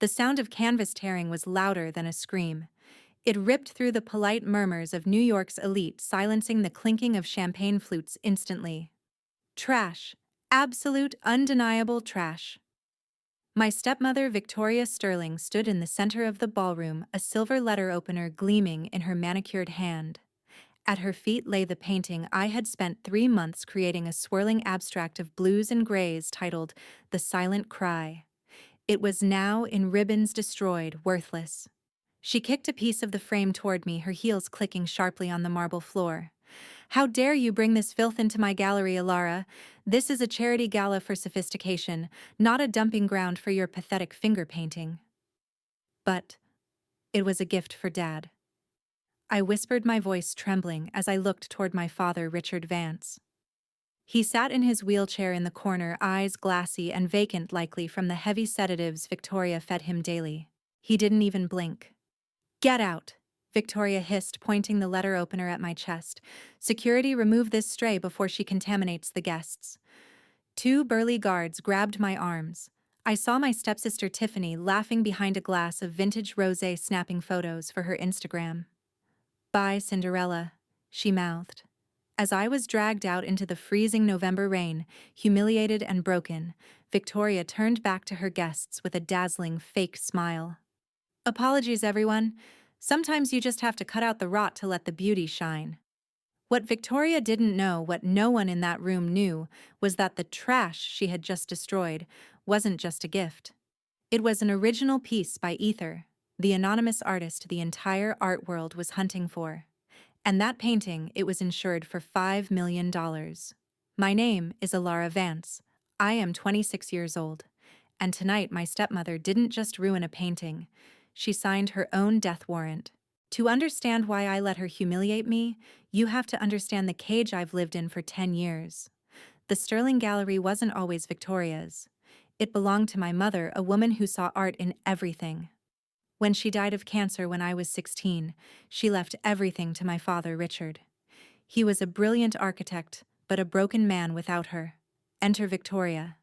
The sound of canvas tearing was louder than a scream. It ripped through the polite murmurs of New York's elite, silencing the clinking of champagne flutes instantly. Trash. Absolute, undeniable trash. My stepmother, Victoria Sterling, stood in the center of the ballroom, a silver letter opener gleaming in her manicured hand. At her feet lay the painting I had spent 3 months creating, a swirling abstract of blues and grays titled The Silent Cry. It was now in ribbons, destroyed, worthless. She kicked a piece of the frame toward me, her heels clicking sharply on the marble floor. "How dare you bring this filth into my gallery, Alara? This is a charity gala for sophistication, not a dumping ground for your pathetic finger painting." But it was a gift for Dad. I whispered, my voice trembling as I looked toward my father, Richard Vance. He sat in his wheelchair in the corner, eyes glassy and vacant, likely from the heavy sedatives Victoria fed him daily. He didn't even blink. "Get out," Victoria hissed, pointing the letter opener at my chest. "Security, remove this stray before she contaminates the guests." Two burly guards grabbed my arms. I saw my stepsister Tiffany laughing behind a glass of vintage rosé, snapping photos for her Instagram. "Bye, Cinderella," she mouthed. As I was dragged out into the freezing November rain, humiliated and broken, Victoria turned back to her guests with a dazzling fake smile. "Apologies, everyone. Sometimes you just have to cut out the rot to let the beauty shine." What Victoria didn't know, what no one in that room knew, was that the trash she had just destroyed wasn't just a gift. It was an original piece by Ether, the anonymous artist the entire art world was hunting for. And that painting, it was insured for $5 million. My name is Alara Vance. I am 26 years old. And tonight my stepmother didn't just ruin a painting. She signed her own death warrant. To understand why I let her humiliate me, you have to understand the cage I've lived in for 10 years. The Sterling Gallery wasn't always Victoria's. It belonged to my mother, a woman who saw art in everything. When she died of cancer when I was 16, she left everything to my father, Richard. He was a brilliant architect, but a broken man without her. Enter Victoria.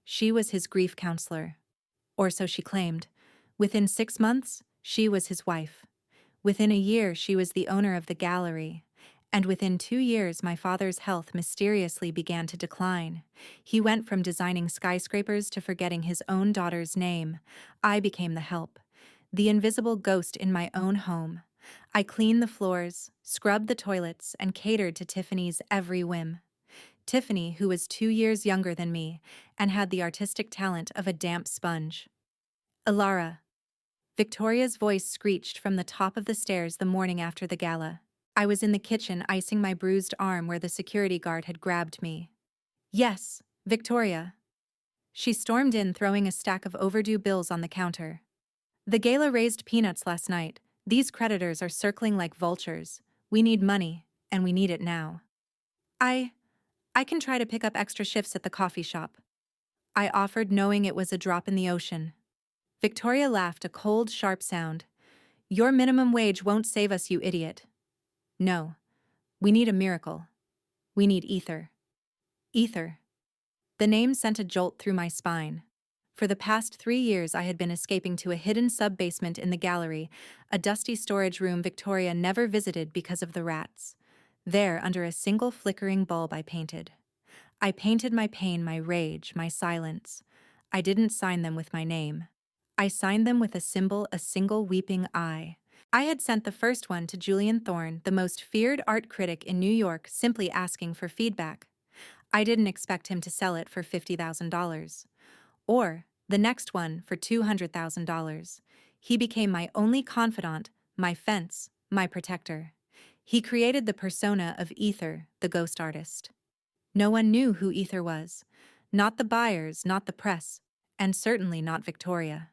She was his grief counselor. Or so she claimed. Within 6 months, she was his wife. Within a year, she was the owner of the gallery. And within 2 years, my father's health mysteriously began to decline. He went from designing skyscrapers to forgetting his own daughter's name. I became the help. The invisible ghost in my own home. I cleaned the floors, scrubbed the toilets, and catered to Tiffany's every whim. Tiffany, who was 2 years younger than me, and had the artistic talent of a damp sponge. "Alara." Victoria's voice screeched from the top of the stairs the morning after the gala. I was in the kitchen icing my bruised arm where the security guard had grabbed me. "Yes, Victoria." She stormed in, throwing a stack of overdue bills on the counter. "The gala raised peanuts last night. These creditors are circling like vultures. We need money, and we need it now." I can try to pick up extra shifts at the coffee shop," I offered, knowing it was a drop in the ocean. Victoria laughed, a cold, sharp sound. "Your minimum wage won't save us, you idiot." "No. We need a miracle. We need Ether." Ether. The name sent a jolt through my spine. For the past 3 years I had been escaping to a hidden sub-basement in the gallery, a dusty storage room Victoria never visited because of the rats. There, under a single flickering bulb, I painted. I painted my pain, my rage, my silence. I didn't sign them with my name. I signed them with a symbol, a single weeping eye. I had sent the first one to Julian Thorne, the most feared art critic in New York, simply asking for feedback. I didn't expect him to sell it for $50,000. Or the next one for $200,000. He became my only confidant, my fence, my protector. He created the persona of Ether, the ghost artist. No one knew who Ether was. Not the buyers, not the press, and certainly not Victoria.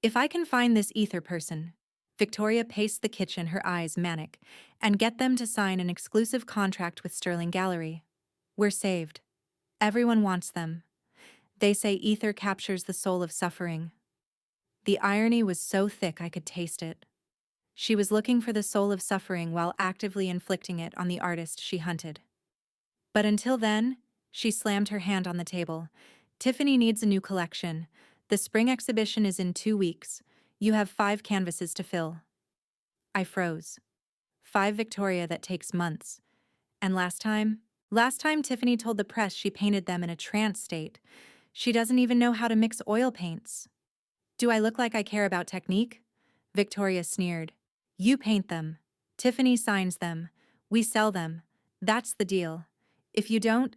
"If I can find this Ether person," Victoria paced the kitchen, her eyes manic, "and get them to sign an exclusive contract with Sterling Gallery, we're saved. Everyone wants them. They say Ether captures the soul of suffering." The irony was so thick I could taste it. She was looking for the soul of suffering while actively inflicting it on the artist she hunted. But until then, she slammed her hand on the table. "Tiffany needs a new collection. The spring exhibition is in 2 weeks. You have 5 canvases to fill. I froze. 5 Victoria that takes months. And last time Tiffany told the press she painted them in a trance state. She doesn't even know how to mix oil paints. Do I look like I care about technique? Victoria sneered. You paint them. Tiffany signs them. We sell them. That's the deal. If you don't...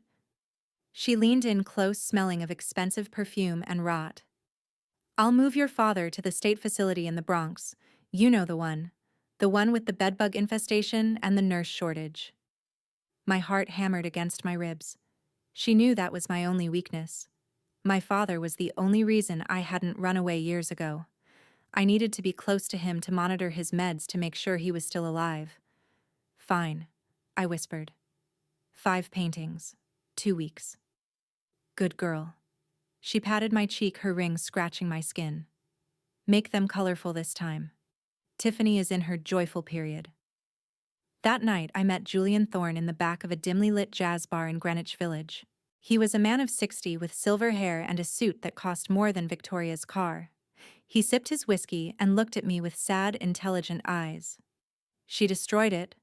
She leaned in close, smelling of expensive perfume and rot. I'll move your father to the state facility in the Bronx. You know the one. The one with the bedbug infestation and the nurse shortage. My heart hammered against my ribs. She knew that was my only weakness. My father was the only reason I hadn't run away years ago. I needed to be close to him to monitor his meds to make sure he was still alive. Fine, I whispered. 5 paintings. 2 weeks. Good girl. She patted my cheek, her ring scratching my skin. Make them colorful this time. Tiffany is in her joyful period. That night I met Julian Thorne in the back of a dimly lit jazz bar in Greenwich Village. He was a man of 60 with silver hair and a suit that cost more than Victoria's car. He sipped his whiskey and looked at me with sad, intelligent eyes. She destroyed it,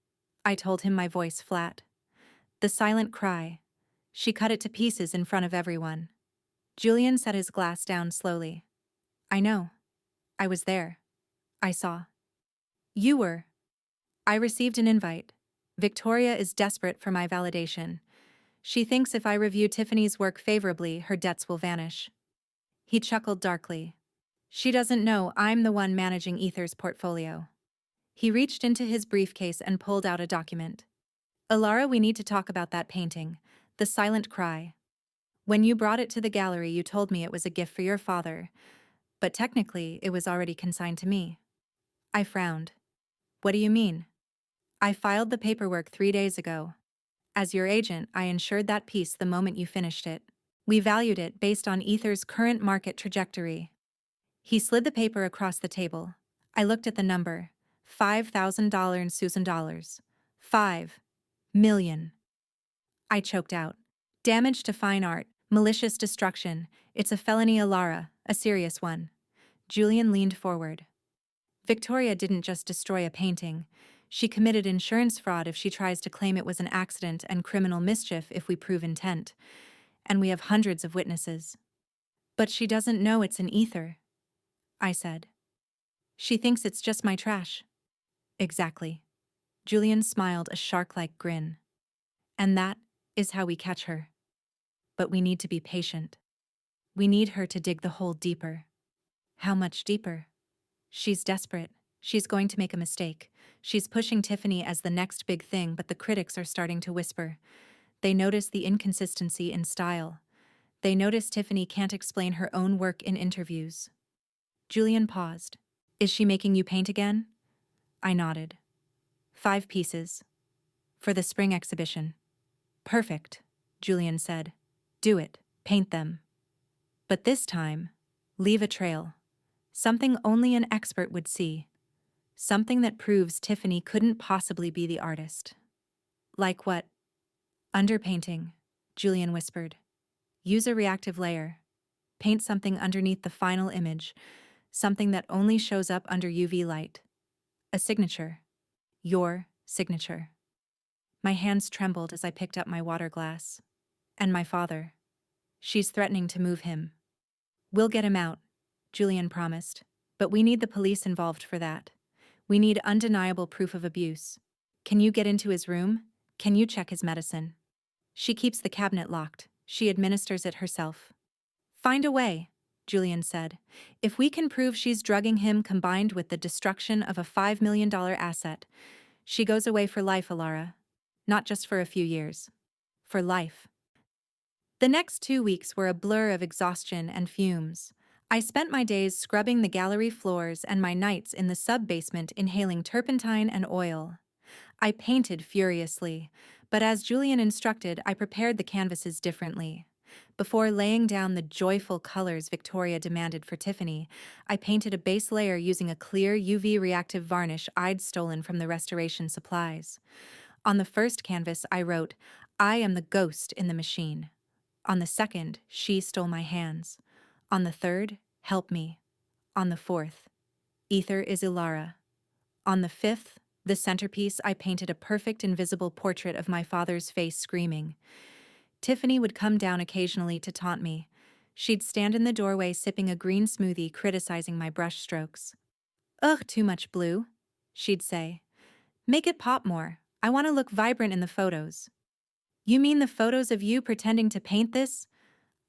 I told him, my voice flat. The silent cry. She cut it to pieces in front of everyone. Julian set his glass down slowly. I know. I was there. I saw. You were. I received an invite. Victoria is desperate for my validation. She thinks if I review Tiffany's work favorably, her debts will vanish. He chuckled darkly. She doesn't know I'm the one managing Ether's portfolio. He reached into his briefcase and pulled out a document. Alara, we need to talk about that painting, The Silent Cry. When you brought it to the gallery, you told me it was a gift for your father, but technically it was already consigned to me. I frowned. What do you mean? I filed the paperwork 3 days ago. As your agent, I insured that piece the moment you finished it. We valued it based on Ether's current market trajectory. He slid the paper across the table. I looked at the number. $5,000 in Susan dollars. 5 million. I choked out. Damage to fine art, malicious destruction. It's a felony, Alara, a serious one. Julian leaned forward. Victoria didn't just destroy a painting. She committed insurance fraud if she tries to claim it was an accident, and criminal mischief if we prove intent. And we have hundreds of witnesses. But she doesn't know it's an Ether, I said. She thinks it's just my trash. Exactly. Julian smiled a shark-like grin. And that is how we catch her. But we need to be patient. We need her to dig the hole deeper. How much deeper? She's desperate. She's going to make a mistake. She's pushing Tiffany as the next big thing, but the critics are starting to whisper. They notice the inconsistency in style. They notice Tiffany can't explain her own work in interviews. Julian paused. Is she making you paint again? I nodded. 5 pieces. For the spring exhibition. Perfect, Julian said. Do it. Paint them. But this time, leave a trail. Something only an expert would see. Something that proves Tiffany couldn't possibly be the artist. Like what? Underpainting, Julian whispered. Use a reactive layer. Paint something underneath the final image, something that only shows up under UV light. A signature. Your signature. My hands trembled as I picked up my water glass. And my father. She's threatening to move him. We'll get him out, Julian promised, but we need the police involved for that. We need undeniable proof of abuse. Can you get into his room? Can you check his medicine? She keeps the cabinet locked. She administers it herself. Find a way, Julian said. If we can prove she's drugging him combined with the destruction of a $5 million asset, she goes away for life, Alara. Not just for a few years. For life. The next 2 weeks were a blur of exhaustion and fumes. I spent my days scrubbing the gallery floors and my nights in the sub-basement inhaling turpentine and oil. I painted furiously, but as Julian instructed, I prepared the canvases differently. Before laying down the joyful colors Victoria demanded for Tiffany, I painted a base layer using a clear UV reactive varnish I'd stolen from the restoration supplies. On the first canvas, I wrote, "I am the ghost in the machine." On the second, she stole my hands. On the third, Help me. On the 4th, Ether is Ilara. On the 5th, the centerpiece, I painted a perfect invisible portrait of my father's face screaming. Tiffany would come down occasionally to taunt me. She'd stand in the doorway sipping a green smoothie, criticizing my brush strokes. Ugh, too much blue, she'd say. Make it pop more. I want to look vibrant in the photos. You mean the photos of you pretending to paint this?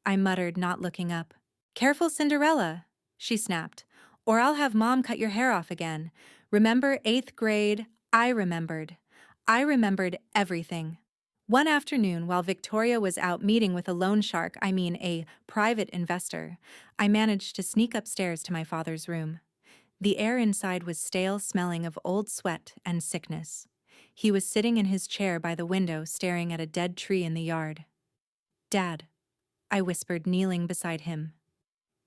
I muttered, not looking up. Careful, Cinderella, she snapped, or I'll have Mom cut your hair off again. Remember 8th grade? I remembered. I remembered everything. One afternoon, while Victoria was out meeting with a loan shark, a private investor, I managed to sneak upstairs to my father's room. The air inside was stale, smelling of old sweat and sickness. He was sitting in his chair by the window, staring at a dead tree in the yard. Dad, I whispered, kneeling beside him.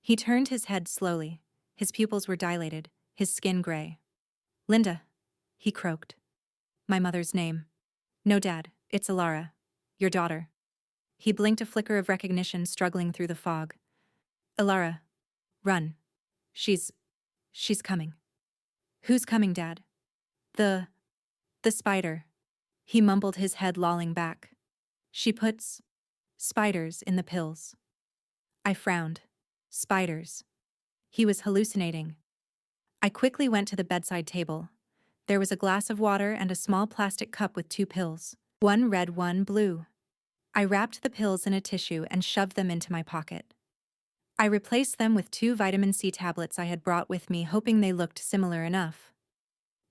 He turned his head slowly. His pupils were dilated, his skin gray. Linda, he croaked. My mother's name. No, Dad, it's Ilara. Your daughter. He blinked, a flicker of recognition struggling through the fog. Ilara, run. She's coming. Who's coming, Dad? The spider. He mumbled, his head lolling back. She puts spiders in the pills. I frowned. Spiders. He was hallucinating. I quickly went to the bedside table. There was a glass of water and a small plastic cup with 2 pills. One red, one blue. I wrapped the pills in a tissue and shoved them into my pocket. I replaced them with 2 vitamin C tablets I had brought with me, hoping they looked similar enough.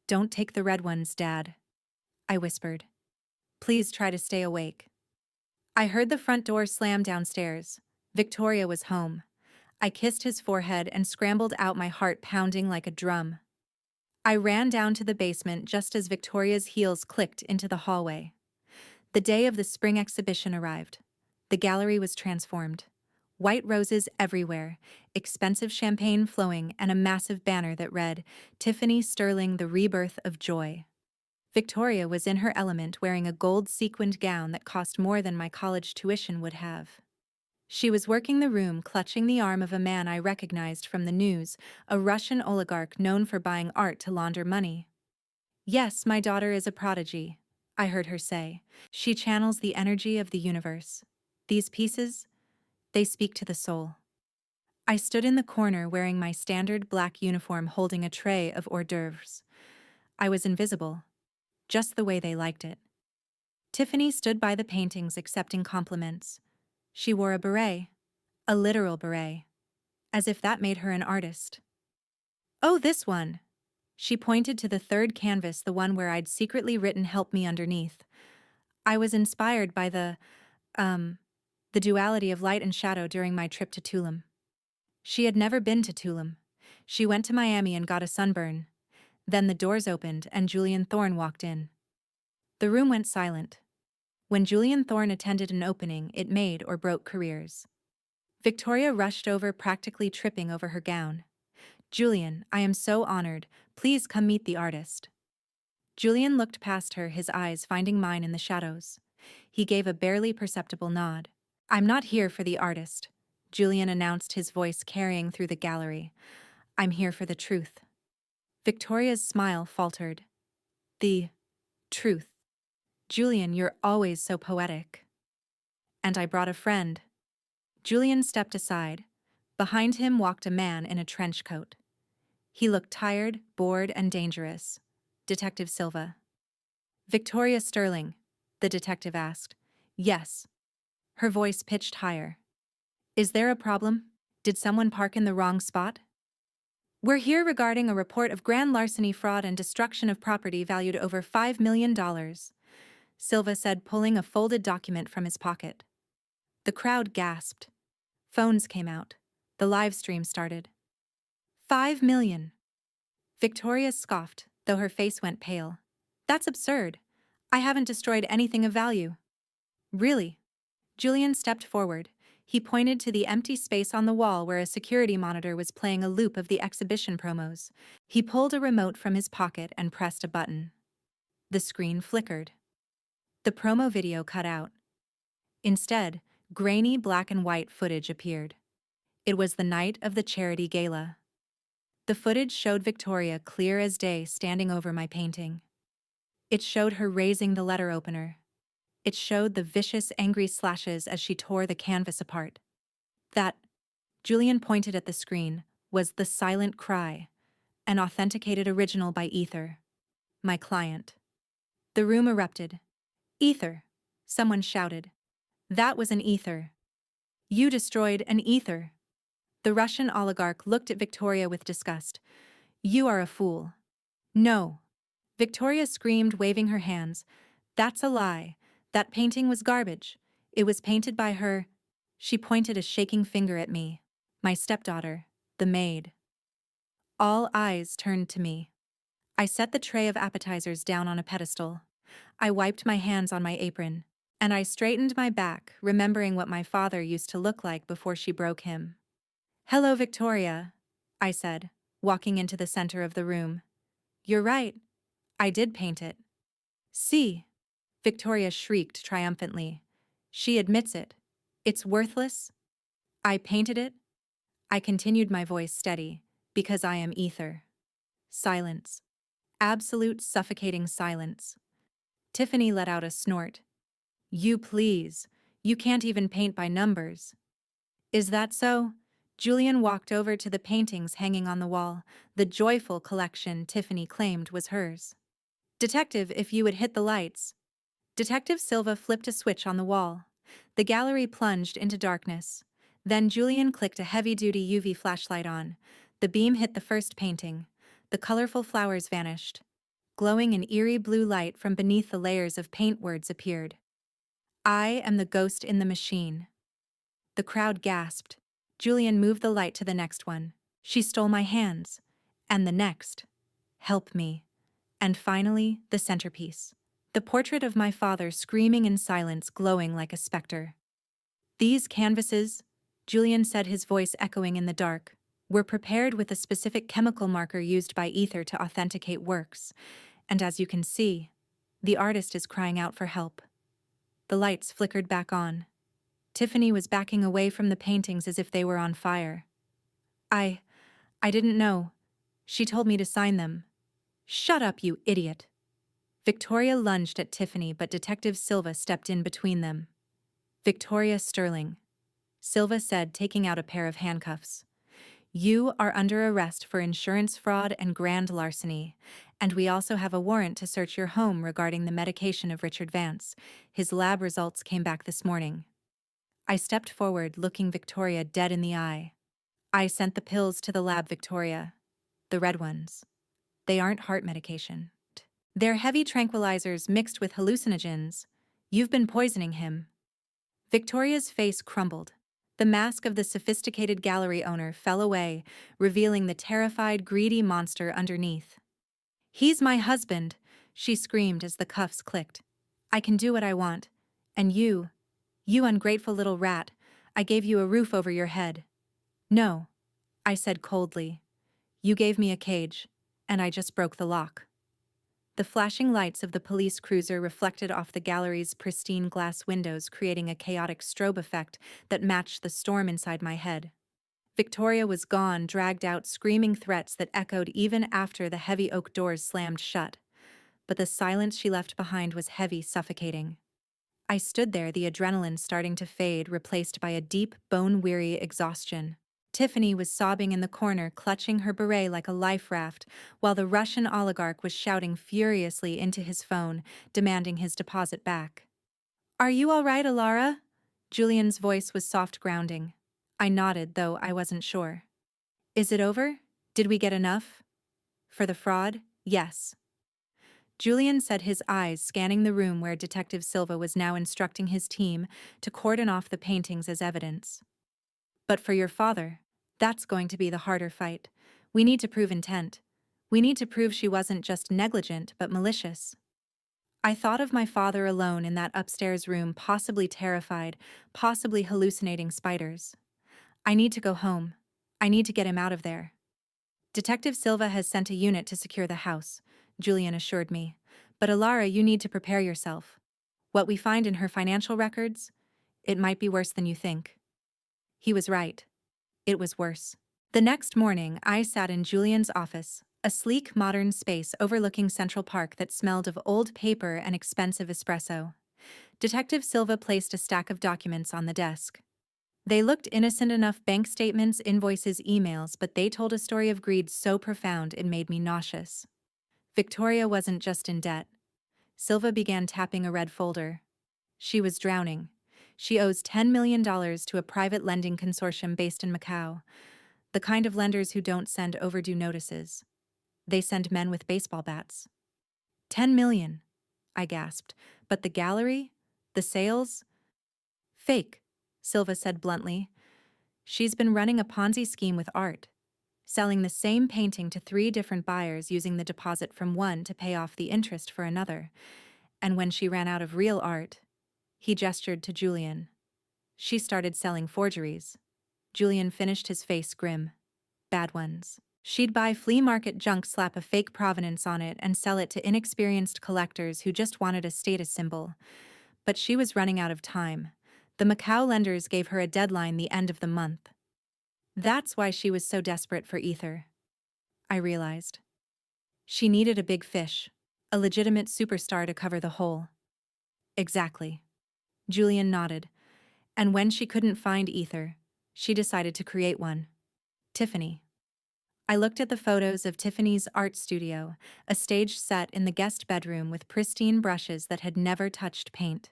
Don't take the red ones, Dad, I whispered. Please try to stay awake. I heard the front door slam downstairs. Victoria was home. I kissed his forehead and scrambled out, my heart pounding like a drum. I ran down to the basement just as Victoria's heels clicked into the hallway. The day of the spring exhibition arrived. The gallery was transformed. White roses everywhere, expensive champagne flowing, and a massive banner that read, Tiffany Sterling, the rebirth of joy. Victoria was in her element, wearing a gold sequined gown that cost more than my college tuition would have. She was working the room, clutching the arm of a man I recognized from the news, a Russian oligarch known for buying art to launder money. Yes, my daughter is a prodigy, I heard her say. She channels the energy of the universe. These pieces, they speak to the soul. I stood in the corner wearing my standard black uniform, holding a tray of hors d'oeuvres. I was invisible, just the way they liked it. Tiffany stood by the paintings, accepting compliments. She wore a beret, a literal beret, as if that made her an artist. Oh, this one! She pointed to the 3rd canvas, the one where I'd secretly written "Help me" underneath. I was inspired by the duality of light and shadow during my trip to Tulum. She had never been to Tulum. She went to Miami and got a sunburn. Then the doors opened and Julian Thorne walked in. The room went silent. When Julian Thorne attended an opening, it made or broke careers. Victoria rushed over, practically tripping over her gown. Julian, I am so honored. Please come meet the artist. Julian looked past her, his eyes finding mine in the shadows. He gave a barely perceptible nod. I'm not here for the artist, Julian announced, his voice carrying through the gallery. I'm here for the truth. Victoria's smile faltered. The truth. Julian, you're always so poetic. And I brought a friend. Julian stepped aside. Behind him walked a man in a trench coat. He looked tired, bored, and dangerous. Detective Silva. Victoria Sterling, the detective asked. Yes. Her voice pitched higher. Is there a problem? Did someone park in the wrong spot? We're here regarding a report of grand larceny, fraud, and destruction of property valued over $5 million, Silva said, pulling a folded document from his pocket. The crowd gasped. Phones came out. The live stream started. 5 million. Victoria scoffed, though her face went pale. That's absurd. I haven't destroyed anything of value. Really? Julian stepped forward. He pointed to the empty space on the wall where a security monitor was playing a loop of the exhibition promos. He pulled a remote from his pocket and pressed a button. The screen flickered. The promo video cut out. Instead, grainy black and white footage appeared. It was the night of the charity gala. The footage showed Victoria clear as day standing over my painting. It showed her raising the letter opener. It showed the vicious, angry slashes as she tore the canvas apart. That, Julian pointed at the screen, was The Silent Cry, an authenticated original by Ether, my client. The room erupted. Ether, someone shouted. That was an ether. You destroyed an ether. The Russian oligarch looked at Victoria with disgust. You are a fool. No. Victoria screamed, waving her hands. That's a lie. That painting was garbage. It was painted by her. She pointed a shaking finger at me. My stepdaughter, the maid. All eyes turned to me. I set the tray of appetizers down on a pedestal. I wiped my hands on my apron, and I straightened my back, remembering what my father used to look like before she broke him. Hello, Victoria, I said, walking into the center of the room. You're right. I did paint it. See, Victoria shrieked triumphantly. She admits it. It's worthless. I painted it. I continued, my voice steady, because I am ether. Silence. Absolute suffocating silence. Tiffany let out a snort. You please. You can't even paint by numbers. Is that so? Julian walked over to the paintings hanging on the wall, the joyful collection Tiffany claimed was hers. Detective, if you would hit the lights. Detective Silva flipped a switch on the wall. The gallery plunged into darkness. Then Julian clicked a heavy-duty UV flashlight on. The beam hit the first painting. The colorful flowers vanished. Glowing in eerie blue light from beneath the layers of paint, words appeared. I am the ghost in the machine. The crowd gasped. Julian moved the light to the next one. She stole my hands. And the next. Help me. And finally, the centerpiece. The portrait of my father screaming in silence, glowing like a specter. These canvases, Julian said, his voice echoing in the dark, were prepared with a specific chemical marker used by Ether to authenticate works. And as you can see, the artist is crying out for help. The lights flickered back on. Tiffany was backing away from the paintings as if they were on fire. I didn't know. She told me to sign them. Shut up, you idiot. Victoria lunged at Tiffany, but Detective Silva stepped in between them. Victoria Sterling, Silva said, taking out a pair of handcuffs. You are under arrest for insurance fraud and grand larceny, and we also have a warrant to search your home regarding the medication of Richard Vance. His lab results came back this morning. I stepped forward, looking Victoria dead in the eye. I sent the pills to the lab, Victoria. The red ones. They aren't heart medication. They're heavy tranquilizers mixed with hallucinogens. You've been poisoning him. Victoria's face crumbled. The mask of the sophisticated gallery owner fell away, revealing the terrified, greedy monster underneath. He's my husband, she screamed as the cuffs clicked. I can do what I want. And you ungrateful little rat, I gave you a roof over your head. No, I said coldly. You gave me a cage, and I just broke the lock. The flashing lights of the police cruiser reflected off the gallery's pristine glass windows, creating a chaotic strobe effect that matched the storm inside my head. Victoria was gone, dragged out, screaming threats that echoed even after the heavy oak doors slammed shut. But the silence she left behind was heavy, suffocating. I stood there, the adrenaline starting to fade, replaced by a deep, bone-weary exhaustion. Tiffany was sobbing in the corner, clutching her beret like a life raft, while the Russian oligarch was shouting furiously into his phone, demanding his deposit back. Are you all right, Alara? Julian's voice was soft, grounding. I nodded, though I wasn't sure. Is it over? Did we get enough? For the fraud? Yes. Julian said, his eyes scanning the room where Detective Silva was now instructing his team to cordon off the paintings as evidence. But for your father, that's going to be the harder fight. We need to prove intent. We need to prove she wasn't just negligent but malicious. I thought of my father alone in that upstairs room, possibly terrified, possibly hallucinating spiders. I need to go home. I need to get him out of there. Detective Silva has sent a unit to secure the house, Julian assured me. But Alara, you need to prepare yourself. What we find in her financial records, it might be worse than you think. He was right. It was worse. The next morning, I sat in Julian's office, a sleek, modern space overlooking Central Park that smelled of old paper and expensive espresso. Detective Silva placed a stack of documents on the desk. They looked innocent enough: bank statements, invoices, emails, but they told a story of greed so profound it made me nauseous. Victoria wasn't just in debt. Silva began tapping a red folder. She was drowning. She owes $10 million to a private lending consortium based in Macau, the kind of lenders who don't send overdue notices. They send men with baseball bats. 10 million, I gasped. But the gallery? The sales? Fake, Silva said bluntly. She's been running a Ponzi scheme with art, selling the same painting to 3 different buyers using the deposit from one to pay off the interest for another. And when she ran out of real art, he gestured to Julian. She started selling forgeries. Julian finished, his face grim. Bad ones. She'd buy flea market junk, slap a fake provenance on it, and sell it to inexperienced collectors who just wanted a status symbol. But she was running out of time. The Macau lenders gave her a deadline: the end of the month. That's why she was so desperate for ether, I realized. She needed a big fish, a legitimate superstar to cover the hole. Exactly. Julian nodded. And when she couldn't find ether, she decided to create one. Tiffany. I looked at the photos of Tiffany's art studio, a stage set in the guest bedroom with pristine brushes that had never touched paint.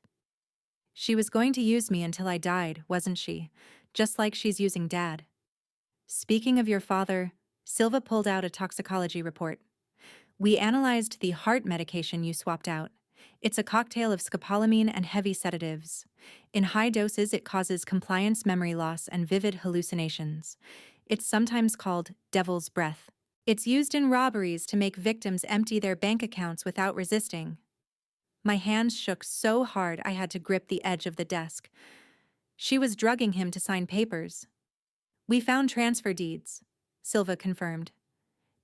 She was going to use me until I died, wasn't she? Just like she's using Dad. Speaking of your father, Silva pulled out a toxicology report. We analyzed the heart medication you swapped out. It's a cocktail of scopolamine and heavy sedatives. In high doses, it causes compliance, memory loss, and vivid hallucinations. It's sometimes called devil's breath. It's used in robberies to make victims empty their bank accounts without resisting. My hands shook so hard I had to grip the edge of the desk. She was drugging him to sign papers. We found transfer deeds, Silva confirmed.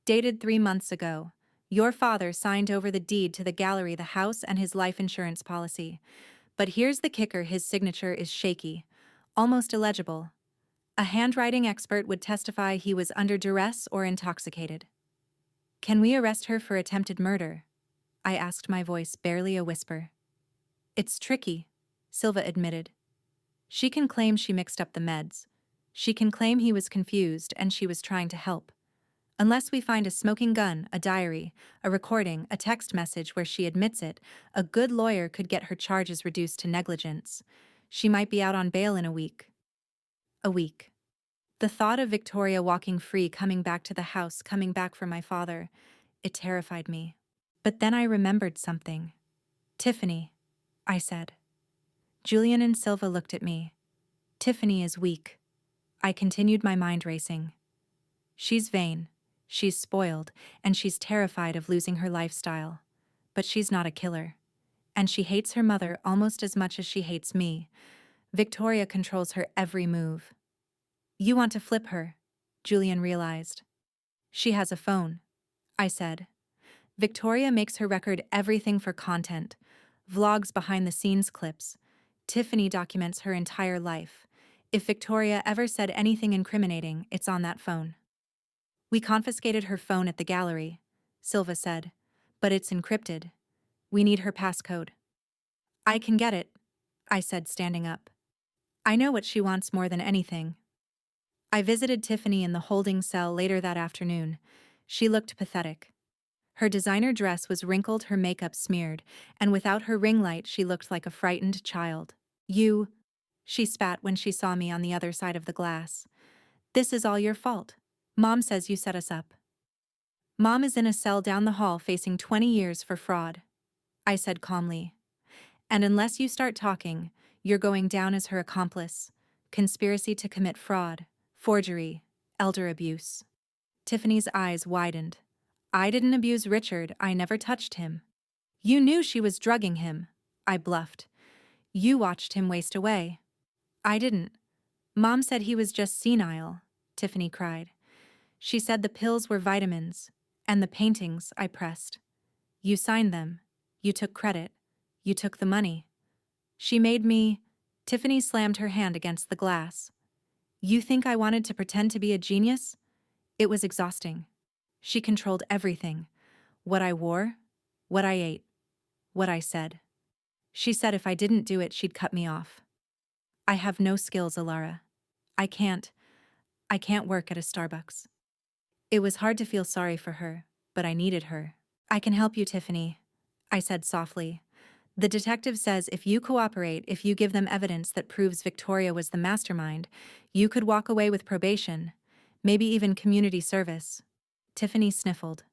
Dated 3 months ago. Your father signed over the deed to the gallery, the house, and his life insurance policy. But here's the kicker: his signature is shaky, almost illegible. A handwriting expert would testify he was under duress or intoxicated. Can we arrest her for attempted murder? I asked, my voice barely a whisper. It's tricky, Silva admitted. She can claim she mixed up the meds. She can claim he was confused and she was trying to help. Unless we find a smoking gun, a diary, a recording, a text message where she admits it, a good lawyer could get her charges reduced to negligence. She might be out on bail in a week. A week. The thought of Victoria walking free, coming back to the house, coming back for my father, it terrified me. But then I remembered something. Tiffany, I said. Julian and Silva looked at me. Tiffany is weak. I continued, my mind racing. She's vain. She's spoiled, and she's terrified of losing her lifestyle. But she's not a killer. And she hates her mother almost as much as she hates me. Victoria controls her every move. You want to flip her, Julian realized. She has a phone, I said. Victoria makes her record everything for content. Vlogs, behind-the-scenes clips. Tiffany documents her entire life. If Victoria ever said anything incriminating, it's on that phone. We confiscated her phone at the gallery, Silva said. But it's encrypted. We need her passcode. I can get it, I said, standing up. I know what she wants more than anything. I visited Tiffany in the holding cell later that afternoon. She looked pathetic. Her designer dress was wrinkled, her makeup smeared, and without her ring light she looked like a frightened child. She spat when she saw me on the other side of the glass. This is all your fault. Mom says you set us up. Mom is in a cell down the hall facing 20 years for fraud, I said calmly. And unless you start talking, you're going down as her accomplice. Conspiracy to commit fraud, forgery, elder abuse. Tiffany's eyes widened. I didn't abuse Richard, I never touched him. You knew she was drugging him, I bluffed. You watched him waste away. I didn't. Mom said he was just senile, Tiffany cried. She said the pills were vitamins. And the paintings, I pressed. You signed them. You took credit. You took the money. She made me. Tiffany slammed her hand against the glass. You think I wanted to pretend to be a genius? It was exhausting. She controlled everything. What I wore, what I ate, what I said. She said if I didn't do it, she'd cut me off. I have no skills, Alara. I can't. I can't work at a Starbucks. It was hard to feel sorry for her, but I needed her. I can help you, Tiffany, I said softly. The detective says if you cooperate, if you give them evidence that proves Victoria was the mastermind, you could walk away with probation, maybe even community service. Tiffany sniffled.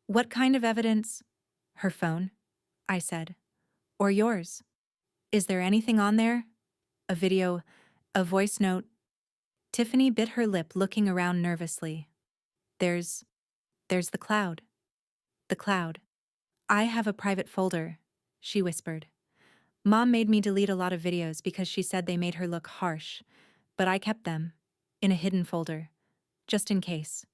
What kind of evidence? Her phone, I said. Or yours. Is there anything on there? A video, a voice note? Tiffany bit her lip, looking around nervously. There's the cloud. The cloud. I have a private folder, she whispered. Mom made me delete a lot of videos because she said they made her look harsh, but I kept them, in a hidden folder, just in case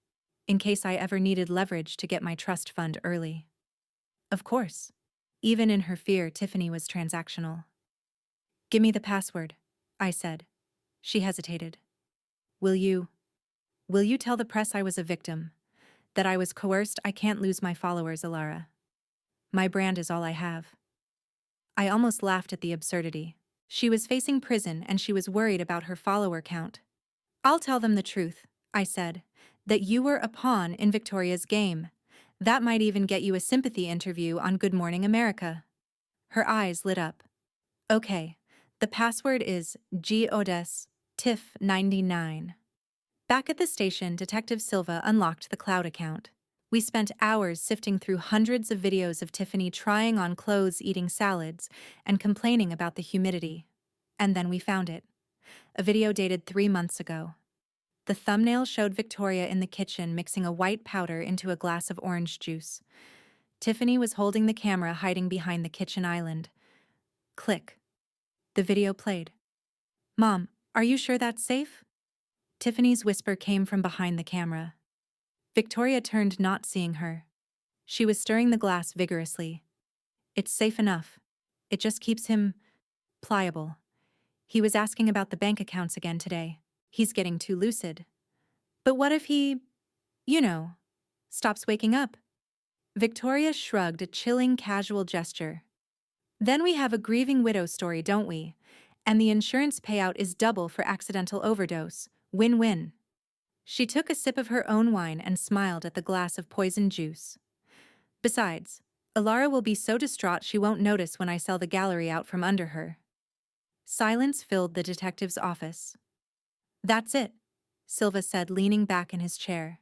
I ever needed leverage to get my trust fund early. Of course. Even in her fear, Tiffany was transactional. Give me the password, I said. She hesitated. Will you tell the press I was a victim? That I was coerced? I can't lose my followers, Alara. My brand is all I have. I almost laughed at the absurdity. She was facing prison and she was worried about her follower count. I'll tell them the truth, I said, that you were a pawn in Victoria's game. That might even get you a sympathy interview on Good Morning America. Her eyes lit up. Okay, the password is GODES TIFF99. Back at the station, Detective Silva unlocked the cloud account. We spent hours sifting through hundreds of videos of Tiffany trying on clothes, eating salads, and complaining about the humidity. And then we found it. A video dated 3 months ago. The thumbnail showed Victoria in the kitchen mixing a white powder into a glass of orange juice. Tiffany was holding the camera, hiding behind the kitchen island. Click. The video played. Mom, are you sure that's safe? Tiffany's whisper came from behind the camera. Victoria turned, not seeing her. She was stirring the glass vigorously. It's safe enough. It just keeps him pliable. He was asking about the bank accounts again today. He's getting too lucid. But what if he, stops waking up? Victoria shrugged, a chilling, casual gesture. Then we have a grieving widow story, don't we? And the insurance payout is double for accidental overdose. Win-win. She took a sip of her own wine and smiled at the glass of poisoned juice. Besides, Alara will be so distraught she won't notice when I sell the gallery out from under her. Silence filled the detective's office. That's it, Silva said, leaning back in his chair.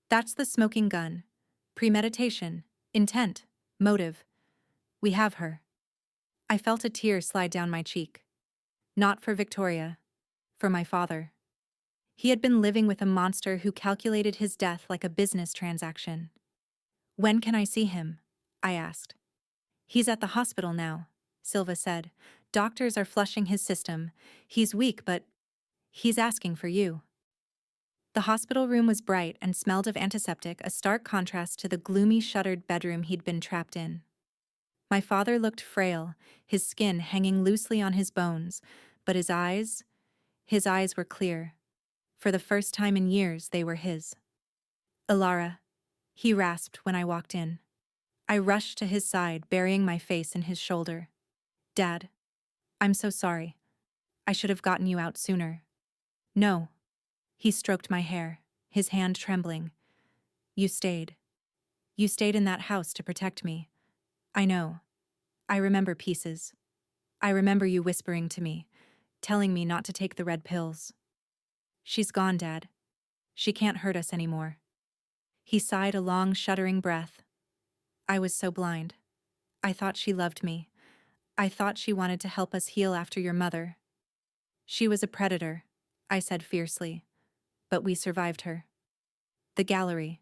That's the smoking gun. Premeditation, intent, motive. We have her. I felt a tear slide down my cheek. Not for Victoria. For my father. He had been living with a monster who calculated his death like a business transaction. When can I see him? I asked. He's at the hospital now, Silva said. Doctors are flushing his system. He's weak, but he's asking for you. The hospital room was bright and smelled of antiseptic, a stark contrast to the gloomy, shuttered bedroom he'd been trapped in. My father looked frail, his skin hanging loosely on his bones, but his eyes were clear. For the first time in years, they were his. Alara, he rasped when I walked in. I rushed to his side, burying my face in his shoulder. Dad, I'm so sorry. I should have gotten you out sooner. No. He stroked my hair, his hand trembling. You stayed. You stayed in that house to protect me. I know. I remember pieces. I remember you whispering to me, telling me not to take the red pills. She's gone, Dad. She can't hurt us anymore. He sighed a long, shuddering breath. I was so blind. I thought she loved me. I thought she wanted to help us heal after your mother. She was a predator, I said fiercely. But we survived her. The gallery,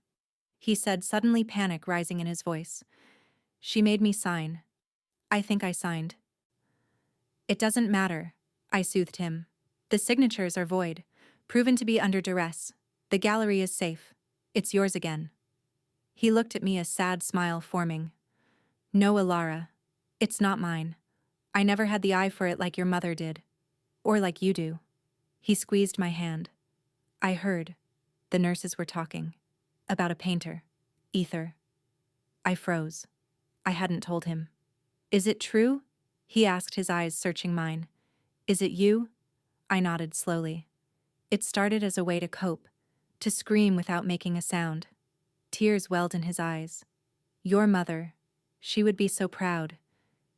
he said, suddenly panic rising in his voice. She made me sign. I think I signed. It doesn't matter, I soothed him. The signatures are void, proven to be under duress. The gallery is safe. It's yours again. He looked at me, a sad smile forming. No, Alara. It's not mine. I never had the eye for it like your mother did. Or like you do. He squeezed my hand. I heard. The nurses were talking. About a painter. Ether. I froze. I hadn't told him. Is it true? He asked, his eyes searching mine. Is it you? I nodded slowly. It started as a way to cope, to scream without making a sound. Tears welled in his eyes. Your mother. She would be so proud.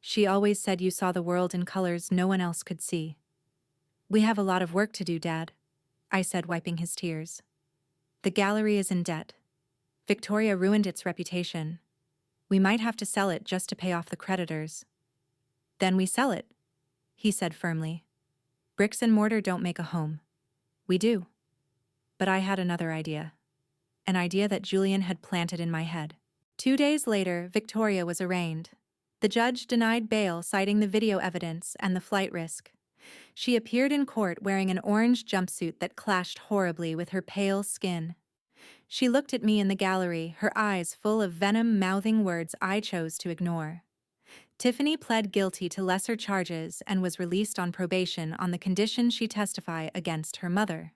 She always said you saw the world in colors no one else could see. We have a lot of work to do, Dad, I said, wiping his tears. The gallery is in debt. Victoria ruined its reputation. We might have to sell it just to pay off the creditors. Then we sell it, he said firmly. Bricks and mortar don't make a home. We do. But I had another idea. An idea that Julian had planted in my head. 2 days later, Victoria was arraigned. The judge denied bail, citing the video evidence and the flight risk. She appeared in court wearing an orange jumpsuit that clashed horribly with her pale skin. She looked at me in the gallery, her eyes full of venom, mouthing words I chose to ignore. Tiffany pled guilty to lesser charges and was released on probation on the condition she testify against her mother.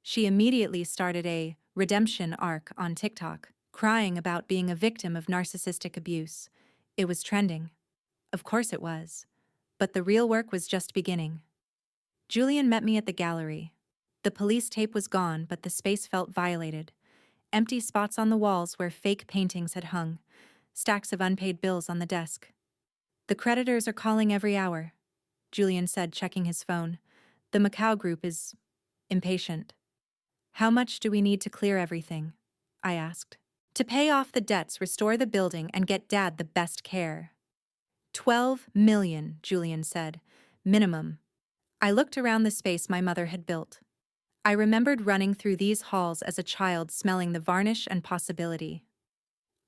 She immediately started a redemption arc on TikTok, crying about being a victim of narcissistic abuse. It was trending. Of course it was. But the real work was just beginning. Julian met me at the gallery. The police tape was gone, but the space felt violated. Empty spots on the walls where fake paintings had hung, stacks of unpaid bills on the desk. The creditors are calling every hour, Julian said, checking his phone. The Macau group is impatient. How much do we need to clear everything? I asked. To pay off the debts, restore the building, and get Dad the best care. 12 million, Julian said. Minimum. I looked around the space my mother had built. I remembered running through these halls as a child, smelling the varnish and possibility.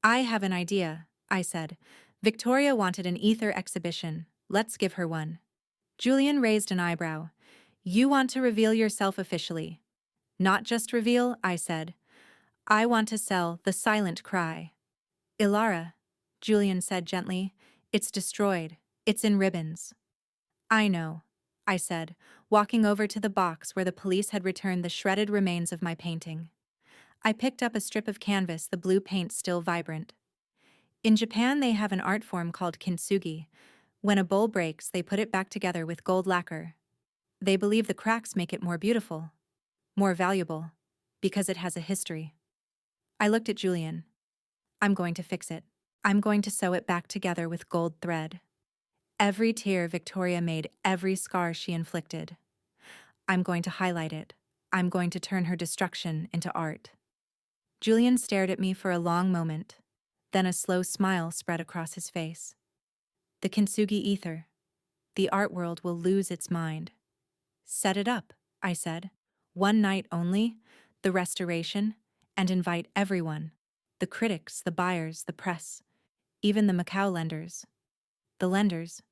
I have an idea, I said. Victoria wanted an ether exhibition. Let's give her one. Julian raised an eyebrow. You want to reveal yourself officially. Not just reveal, I said. I want to sell the silent cry. Ilara, Julian said gently. It's destroyed. It's in ribbons. I know, I said, walking over to the box where the police had returned the shredded remains of my painting. I picked up a strip of canvas, the blue paint still vibrant. In Japan, they have an art form called kintsugi. When a bowl breaks, they put it back together with gold lacquer. They believe the cracks make it more beautiful, more valuable, because it has a history. I looked at Julian. I'm going to fix it. I'm going to sew it back together with gold thread. Every tear Victoria made, every scar she inflicted. I'm going to highlight it. I'm going to turn her destruction into art. Julian stared at me for a long moment. Then a slow smile spread across his face. The kintsugi ether. The art world will lose its mind. Set it up, I said. One night only, the restoration, and invite everyone. The critics, the buyers, the press, even the Macau lenders. The lenders.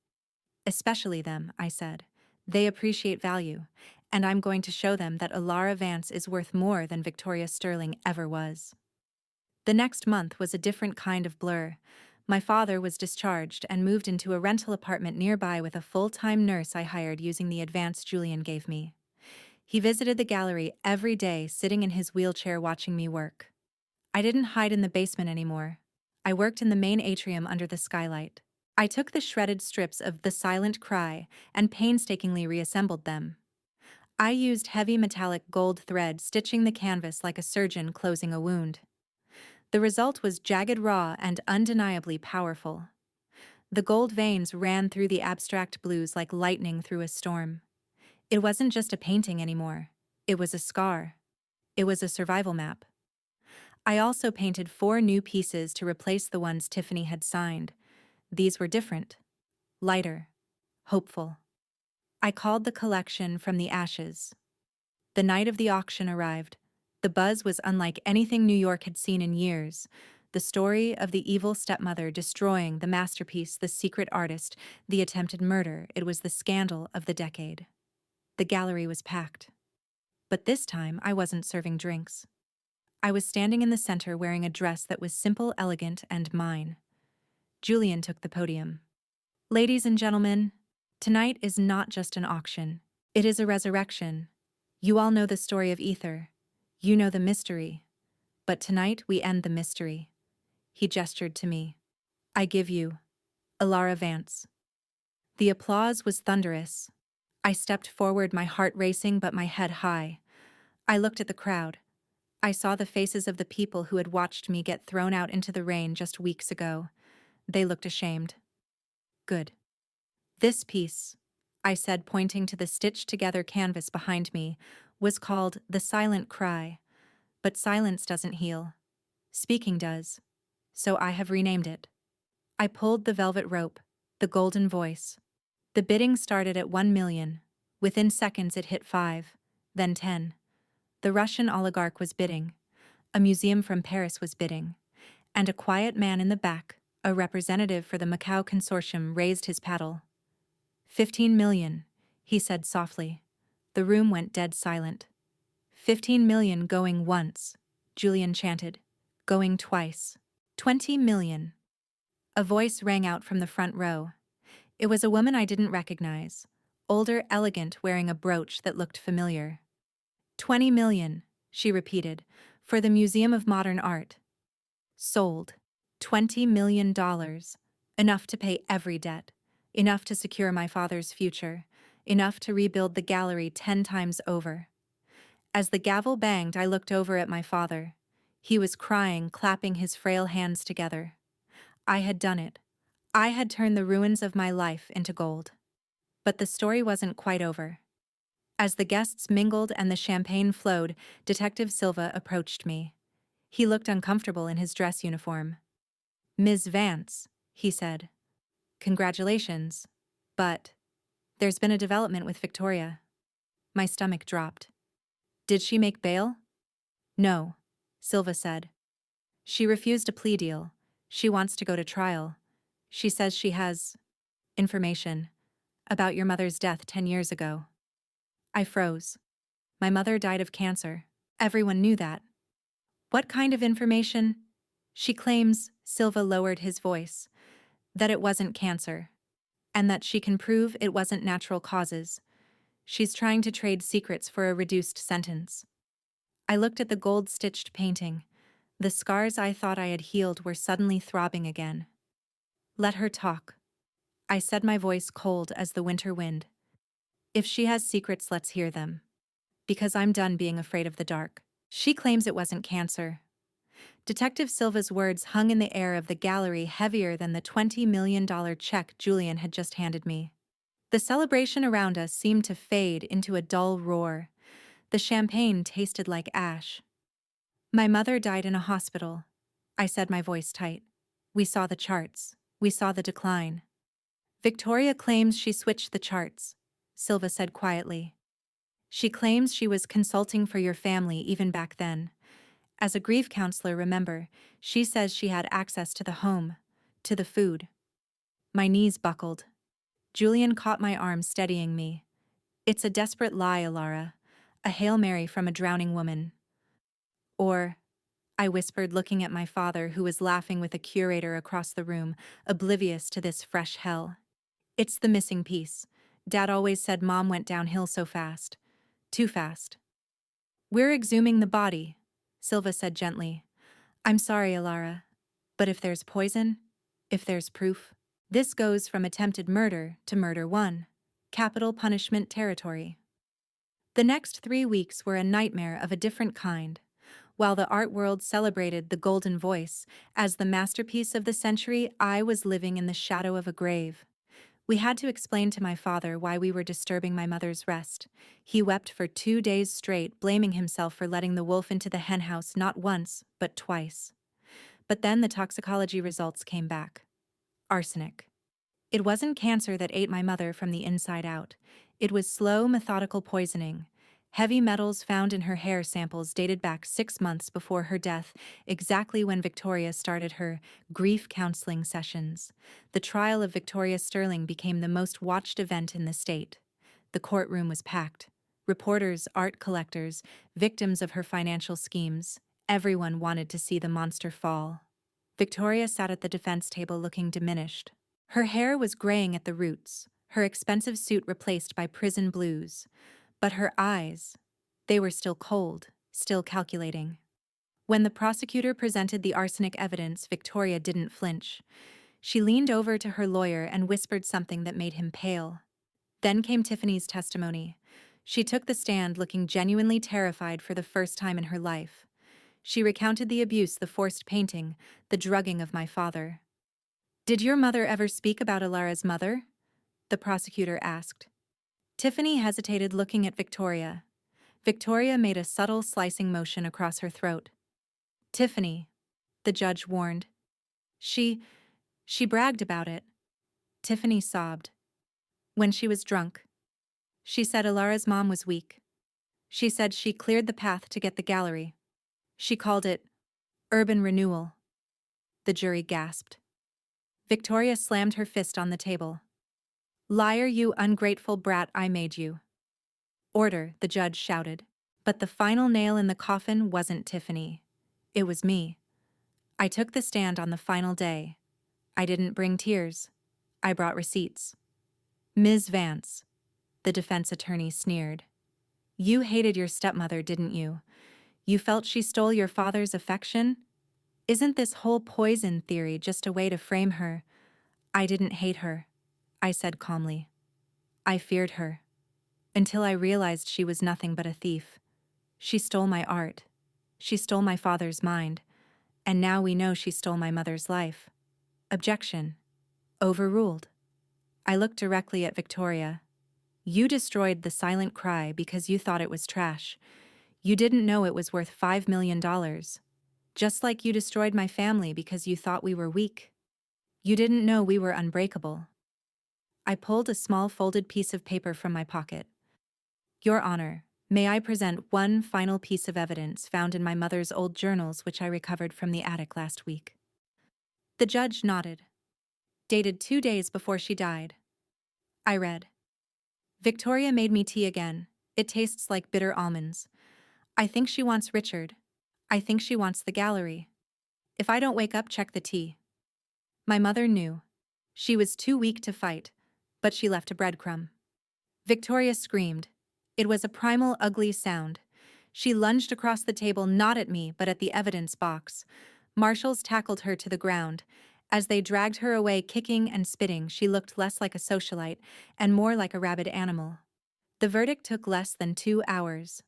Especially them, I said. They appreciate value, and I'm going to show them that Ilara Vance is worth more than Victoria Sterling ever was. The next month was a different kind of blur. My father was discharged and moved into a rental apartment nearby with a full-time nurse I hired using the advance Julian gave me. He visited the gallery every day, sitting in his wheelchair watching me work. I didn't hide in the basement anymore. I worked in the main atrium under the skylight. I took the shredded strips of The Silent Cry and painstakingly reassembled them. I used heavy metallic gold thread, stitching the canvas like a surgeon closing a wound. The result was jagged, raw, and undeniably powerful. The gold veins ran through the abstract blues like lightning through a storm. It wasn't just a painting anymore. It was a scar. It was a survival map. I also painted 4 new pieces to replace the ones Tiffany had signed. These were different, lighter, hopeful. I called the collection From the Ashes. The night of the auction arrived. The buzz was unlike anything New York had seen in years. The story of the evil stepmother destroying the masterpiece, the secret artist, the attempted murder. It was the scandal of the decade. The gallery was packed. But this time, I wasn't serving drinks. I was standing in the center wearing a dress that was simple, elegant, and mine. Julian took the podium. Ladies and gentlemen, tonight is not just an auction. It is a resurrection. You all know the story of Ether. You know the mystery, but tonight we end the mystery. He gestured to me. I give you, Alara Vance. The applause was thunderous. I stepped forward, my heart racing but my head high. I looked at the crowd. I saw the faces of the people who had watched me get thrown out into the rain just weeks ago. They looked ashamed. Good. This piece, I said, pointing to the stitched-together canvas behind me, was called The Silent Cry. But silence doesn't heal. Speaking does. So I have renamed it. I pulled the velvet rope, the golden voice. The bidding started at 1 million. Within seconds it hit 5, then 10. The Russian oligarch was bidding. A museum from Paris was bidding. And a quiet man in the back, a representative for the Macau consortium, raised his paddle. 15 million, he said softly. The room went dead silent. 15 million going once, Julian chanted. Going twice. 20 million. A voice rang out from the front row. It was a woman I didn't recognize. Older, elegant, wearing a brooch that looked familiar. 20 million, she repeated, for the Museum of Modern Art. Sold. $20 million. Enough to pay every debt. Enough to secure my father's future. Enough to rebuild the gallery 10 times over. As the gavel banged, I looked over at my father. He was crying, clapping his frail hands together. I had done it. I had turned the ruins of my life into gold. But the story wasn't quite over. As the guests mingled and the champagne flowed, Detective Silva approached me. He looked uncomfortable in his dress uniform. Ms. Vance, he said. Congratulations. But there's been a development with Victoria. My stomach dropped. Did she make bail? No, Silva said. She refused a plea deal. She wants to go to trial. She says she has information about your mother's death 10 years ago. I froze. My mother died of cancer. Everyone knew that. What kind of information? She claims, Silva lowered his voice, that it wasn't cancer, and that she can prove it wasn't natural causes. She's trying to trade secrets for a reduced sentence. I looked at the gold-stitched painting. The scars I thought I had healed were suddenly throbbing again. Let her talk. I said, my voice cold as the winter wind. If she has secrets, let's hear them. Because I'm done being afraid of the dark. She claims it wasn't cancer. Detective Silva's words hung in the air of the gallery, heavier than the $20 million check Julian had just handed me. The celebration around us seemed to fade into a dull roar. The champagne tasted like ash. My mother died in a hospital. I said, my voice tight. We saw the charts. We saw the decline. Victoria claims she switched the charts, Silva said quietly. She claims she was consulting for your family even back then. As a grief counselor, remember, she says she had access to the home, to the food. My knees buckled. Julian caught my arm, steadying me. It's a desperate lie, Alara. A Hail Mary from a drowning woman. Or, I whispered, looking at my father, who was laughing with a curator across the room, oblivious to this fresh hell. It's the missing piece. Dad always said Mom went downhill so fast. Too fast. We're exhuming the body, Silva said gently. I'm sorry, Alara, but if there's poison, if there's proof, this goes from attempted murder to murder 1. Capital punishment territory. The next 3 weeks were a nightmare of a different kind. While the art world celebrated The Golden Voice as the masterpiece of the century, I was living in the shadow of a grave. We had to explain to my father why we were disturbing my mother's rest. He wept for 2 days straight, blaming himself for letting the wolf into the henhouse not once, but twice. But then the toxicology results came back. Arsenic. It wasn't cancer that ate my mother from the inside out. It was slow, methodical poisoning. Heavy metals found in her hair samples dated back 6 months before her death, exactly when Victoria started her grief counseling sessions. The trial of Victoria Sterling became the most watched event in the state. The courtroom was packed. Reporters, art collectors, victims of her financial schemes. Everyone wanted to see the monster fall. Victoria sat at the defense table looking diminished. Her hair was graying at the roots, her expensive suit replaced by prison blues. But her eyes, they were still cold, still calculating. When the prosecutor presented the arsenic evidence, Victoria didn't flinch. She leaned over to her lawyer and whispered something that made him pale. Then came Tiffany's testimony. She took the stand looking genuinely terrified for the first time in her life. She recounted the abuse, the forced painting, the drugging of my father. "Did your mother ever speak about Alara's mother?" the prosecutor asked. Tiffany hesitated, looking at Victoria. Victoria made a subtle slicing motion across her throat. "Tiffany," the judge warned. She bragged about it." Tiffany sobbed. "When she was drunk. She said Alara's mom was weak. She said she cleared the path to get the gallery. She called it urban renewal." The jury gasped. Victoria slammed her fist on the table. "Liar, you ungrateful brat, I made you." "Order," the judge shouted. But the final nail in the coffin wasn't Tiffany. It was me. I took the stand on the final day. I didn't bring tears. I brought receipts. "Ms. Vance," the defense attorney sneered. "You hated your stepmother, didn't you? You felt she stole your father's affection? Isn't this whole poison theory just a way to frame her?" "I didn't hate her," I said calmly. "I feared her. Until I realized she was nothing but a thief. She stole my art. She stole my father's mind. And now we know she stole my mother's life." Objection. Overruled. I looked directly at Victoria. "You destroyed the silent cry because you thought it was trash. You didn't know it was worth $5 million. Just like you destroyed my family because you thought we were weak. You didn't know we were unbreakable." I pulled a small folded piece of paper from my pocket. "Your Honor, may I present one final piece of evidence found in my mother's old journals which I recovered from the attic last week?" The judge nodded. "Dated 2 days before she died." I read. "Victoria made me tea again. It tastes like bitter almonds. I think she wants Richard. I think she wants the gallery. If I don't wake up, check the tea." My mother knew. She was too weak to fight, but she left a breadcrumb. Victoria screamed. It was a primal, ugly sound. She lunged across the table, not at me, but at the evidence box. Marshals tackled her to the ground. As they dragged her away, kicking and spitting, she looked less like a socialite and more like a rabid animal. The verdict took less than 2 hours.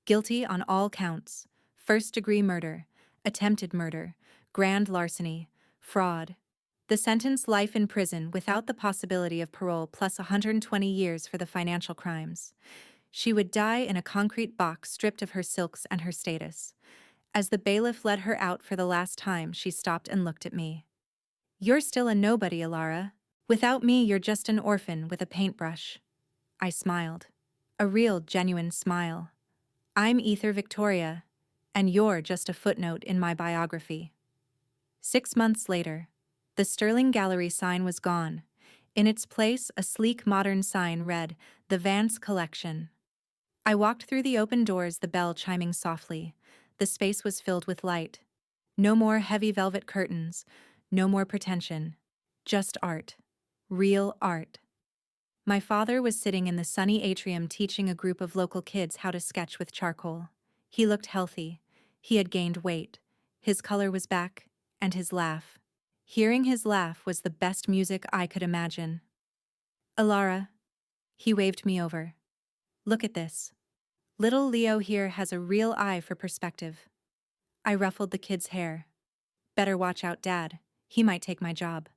Guilty on all counts: first-degree murder, attempted murder, grand larceny, fraud. The sentence: life in prison without the possibility of parole plus 120 years for the financial crimes. She would die in a concrete box, stripped of her silks and her status. As the bailiff led her out for the last time, she stopped and looked at me. "You're still a nobody, Alara. Without me, you're just an orphan with a paintbrush." I smiled. A real, genuine smile. "I'm Ether Victoria, and you're just a footnote in my biography." 6 months later, the Sterling Gallery sign was gone. In its place, a sleek, modern sign read, "The Vance Collection." I walked through the open doors, the bell chiming softly. The space was filled with light. No more heavy velvet curtains, no more pretension. Just art. Real art. My father was sitting in the sunny atrium teaching a group of local kids how to sketch with charcoal. He looked healthy. He had gained weight. His color was back, and his laugh. Hearing his laugh was the best music I could imagine. "Alara." He waved me over. "Look at this. Little Leo here has a real eye for perspective." I ruffled the kid's hair. "Better watch out, Dad. He might take my job."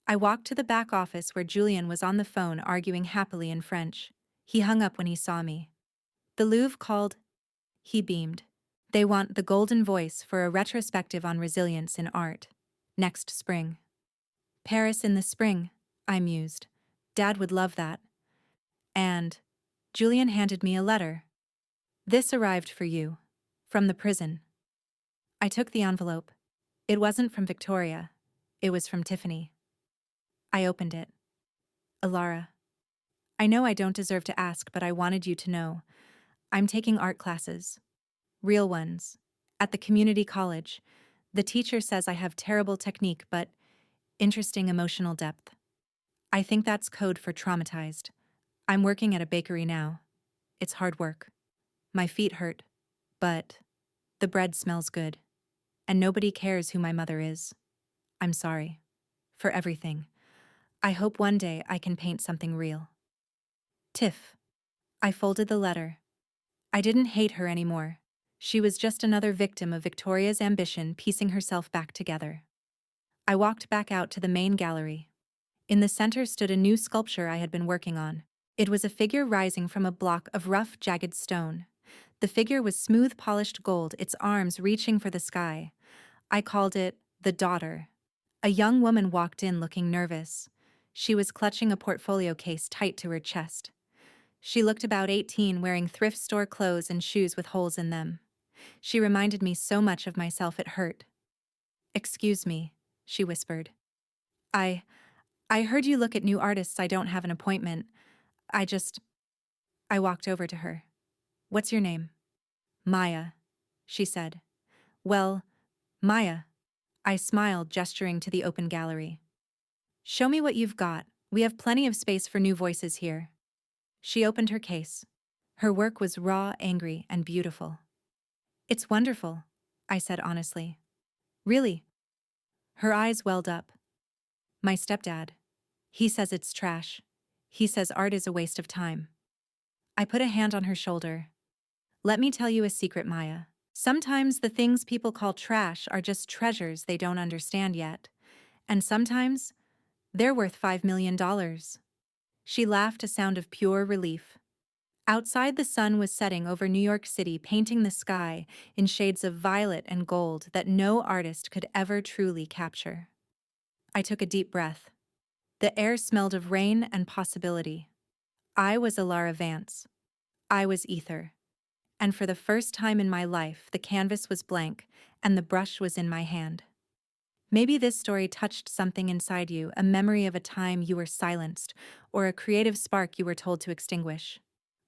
I walked to the back office where Julian was on the phone arguing happily in French. He hung up when he saw me. "The Louvre called." He beamed. "They want the Golden Voice for a retrospective on resilience in art. Next spring." "Paris in the spring," I mused. "Dad would love that." And Julian handed me a letter. "This arrived for you. From the prison." I took the envelope. It wasn't from Victoria. It was from Tiffany. I opened it. "Alara, I know I don't deserve to ask, but I wanted you to know. I'm taking art classes. Real ones. At the community college. The teacher says I have terrible technique, but interesting emotional depth. I think that's code for traumatized. I'm working at a bakery now. It's hard work. My feet hurt. But the bread smells good, and nobody cares who my mother is. I'm sorry. For everything. I hope one day I can paint something real. Tiff. I folded the letter. I didn't hate her anymore. She was just another victim of Victoria's ambition piecing herself back together. I walked back out to the main gallery. In the center stood a new sculpture I had been working on. It was a figure rising from a block of rough, jagged stone. The figure was smooth, polished gold, its arms reaching for the sky. I called it the daughter. A young woman walked in looking nervous. She was clutching a portfolio case tight to her chest. She looked about 18, wearing thrift store clothes and shoes with holes in them. She reminded me so much of myself it hurt. "Excuse me," she whispered. I I heard you look at new artists. I don't have an appointment. I just... I walked over to her. "What's your name?" "Maya," she said. "Well, Maya." I smiled, gesturing to the open gallery. "Show me what you've got. We have plenty of space for new voices here." She opened her case. Her work was raw, angry, and beautiful. "It's wonderful," I said honestly. "Really?" Her eyes welled up. "My stepdad. He says it's trash. He says art is a waste of time." I put a hand on her shoulder. "Let me tell you a secret, Maya. Sometimes the things people call trash are just treasures they don't understand yet. And sometimes they're worth $5 million. She laughed, a sound of pure relief. Outside, the sun was setting over New York City, painting the sky in shades of violet and gold that no artist could ever truly capture. I took a deep breath. The air smelled of rain and possibility. I was Alara Vance. I was ether. And for the first time in my life, the canvas was blank and the brush was in my hand. Maybe this story touched something inside you, a memory of a time you were silenced, or a creative spark you were told to extinguish.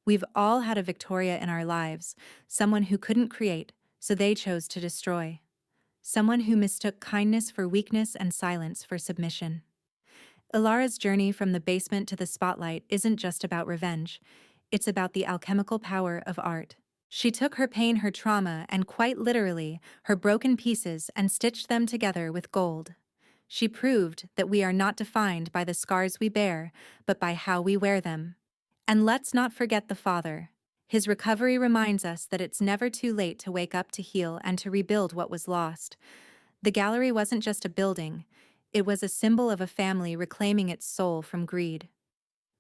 We've all had a Victoria in our lives, someone who couldn't create, so they chose to destroy. Someone who mistook kindness for weakness and silence for submission. Ilara's journey from the basement to the spotlight isn't just about revenge, it's about the alchemical power of art. She took her pain, her trauma, and quite literally, her broken pieces and stitched them together with gold. She proved that we are not defined by the scars we bear, but by how we wear them. And let's not forget the father. His recovery reminds us that it's never too late to wake up, to heal, and to rebuild what was lost. The gallery wasn't just a building, it was a symbol of a family reclaiming its soul from greed.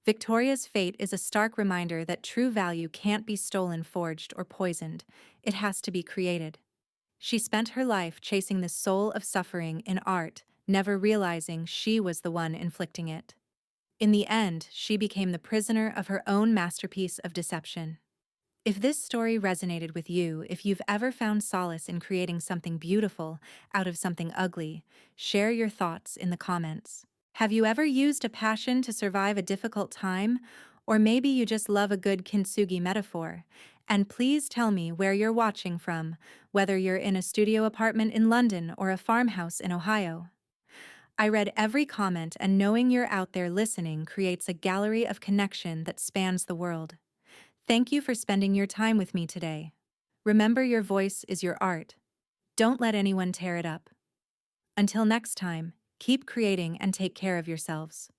Victoria's fate is a stark reminder that true value can't be stolen, forged, or poisoned. It has to be created. She spent her life chasing the soul of suffering in art, never realizing she was the one inflicting it. In the end, she became the prisoner of her own masterpiece of deception. If this story resonated with you, if you've ever found solace in creating something beautiful out of something ugly, share your thoughts in the comments. Have you ever used a passion to survive a difficult time? Or maybe you just love a good kintsugi metaphor. And please tell me where you're watching from, whether you're in a studio apartment in London or a farmhouse in Ohio. I read every comment, and knowing you're out there listening creates a gallery of connection that spans the world. Thank you for spending your time with me today. Remember, your voice is your art. Don't let anyone tear it up. Until next time, keep creating and take care of yourselves.